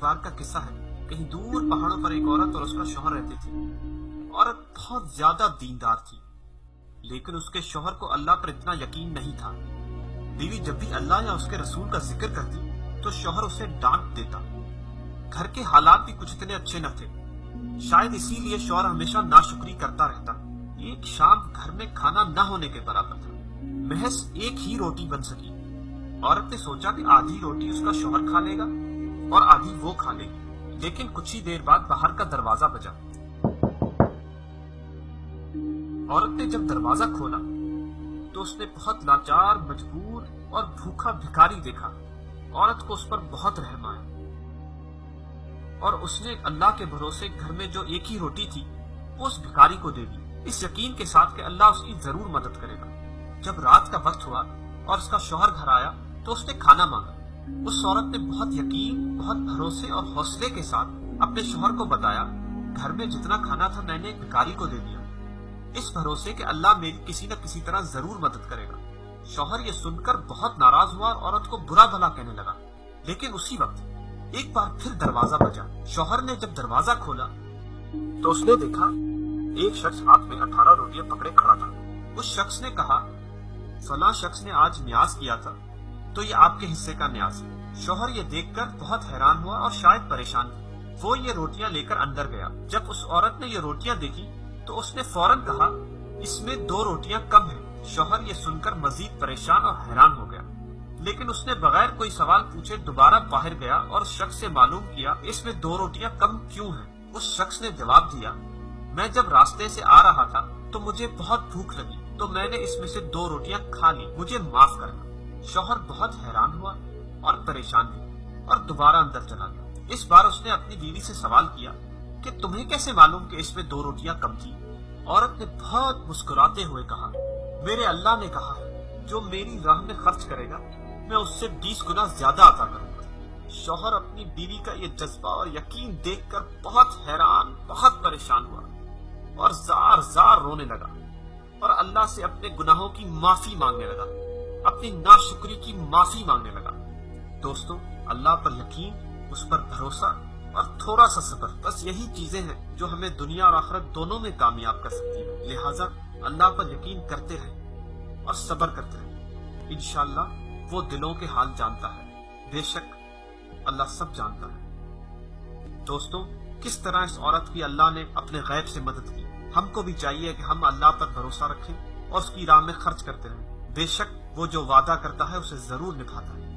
بار کا قصہ ہے، کہیں دور پہاڑوں پر ایک عورت اور اس کا شوہر رہتے تھے۔ عورت بہت زیادہ دیندار تھی، لیکن اس کے شوہر کو اللہ پر اتنا یقین نہیں تھا۔ بیوی جب بھی اللہ یا اس کے رسول کا ذکر کرتی تو شوہر اسے ڈانٹ دیتا۔ گھر کے حالات بھی کچھ اتنے اچھے نہ تھے، شاید اسی لیے شوہر ہمیشہ ناشکری کرتا رہتا۔ ایک شام گھر میں کھانا نہ ہونے کے برابر تھا، محض ایک ہی روٹی بن سکی۔ عورت نے سوچا کہ آدھی روٹی اس کا شوہر کھا لے گا اور آدھی وہ کھا لے گی، لیکن کچھ ہی دیر بعد باہر کا دروازہ بجا۔ عورت نے جب دروازہ کھولا تو اس نے بہت لاچار، مجبور اور بھوکا بھکاری دیکھا۔ عورت کو اس پر بہت رحم آیا اور اس نے اللہ کے بھروسے گھر میں جو ایک ہی روٹی تھی وہ اس بھکاری کو دے دی، اس یقین کے ساتھ کہ اللہ اس کی ضرور مدد کرے گا۔ جب رات کا وقت ہوا اور اس کا شوہر گھر آیا تو اس نے کھانا مانگا۔ اس عورت نے بہت یقین، بہت بھروسے اور حوصلے کے ساتھ اپنے شوہر کو بتایا، گھر میں جتنا کھانا تھا میں نے ایک بھکاری کو دے دیا، اس بھروسے کہ اللہ میری کسی نہ کسی طرح ضرور مدد کرے گا۔ شوہر یہ سن کر بہت ناراض ہوا اور عورت کو برا بھلا کہنے لگا، لیکن اسی وقت ایک بار پھر دروازہ بجا۔ شوہر نے جب دروازہ کھولا تو اس نے دیکھا ایک شخص ہاتھ میں 18 روٹیاں پکڑے کھڑا تھا۔ اس شخص نے کہا، فلاں شخص نے آج نیاز کیا تھا تو یہ آپ کے حصے کا نیاز ہے۔ شوہر یہ دیکھ کر بہت حیران ہوا اور شاید پریشان تھا۔ وہ یہ روٹیاں لے کر اندر گیا۔ جب اس عورت نے یہ روٹیاں دیکھی تو اس نے فوراً کہا، اس میں 2 روٹیاں کم ہیں۔ شوہر یہ سن کر مزید پریشان اور حیران ہو گیا، لیکن اس نے بغیر کوئی سوال پوچھے دوبارہ باہر گیا اور شخص سے معلوم کیا اس میں 2 روٹیاں کم کیوں ہیں۔ اس شخص نے جواب دیا، میں جب راستے سے آ رہا تھا تو مجھے بہت بھوک لگی تو میں نے اس میں سے 2 روٹیاں کھا لی، مجھے معاف کرنا۔ شوہر بہت حیران ہوا اور پریشان بھی اور دوبارہ اندر چلا گیا۔ اس بار اس نے اپنی بیوی سے سوال کیا کہ تمہیں کیسے معلوم کہ اس میں 2 روٹیاں کم تھی؟ عورت نے بہت مسکراتے ہوئے کہا، میرے اللہ نے کہا ہے جو میری راہ میں خرچ کرے گا میں اس سے 20 گنا زیادہ عطا کروں گا۔ شوہر اپنی بیوی کا یہ جذبہ اور یقین دیکھ کر بہت حیران، بہت پریشان ہوا اور زار زار رونے لگا اور اللہ سے اپنے گناہوں کی معافی مانگنے لگا، اپنی ناشکری کی معافی مانگنے لگا۔ دوستو، اللہ پر یقین، اس پر بھروسہ اور تھوڑا سا صبر، بس یہی چیزیں ہیں جو ہمیں دنیا اور آخرت دونوں میں کامیاب کر سکتی ہیں۔ لہٰذا اللہ پر یقین کرتے رہیں اور صبر کرتے رہیں، انشاءاللہ وہ دلوں کے حال جانتا ہے، بے شک اللہ سب جانتا ہے۔ دوستو، کس طرح اس عورت کی اللہ نے اپنے غیب سے مدد کی، ہم کو بھی چاہیے کہ ہم اللہ پر بھروسہ رکھیں اور اس کی راہ میں خرچ کرتے رہیں، بے شک وہ جو وعدہ کرتا ہے اسے ضرور نبھاتا ہے۔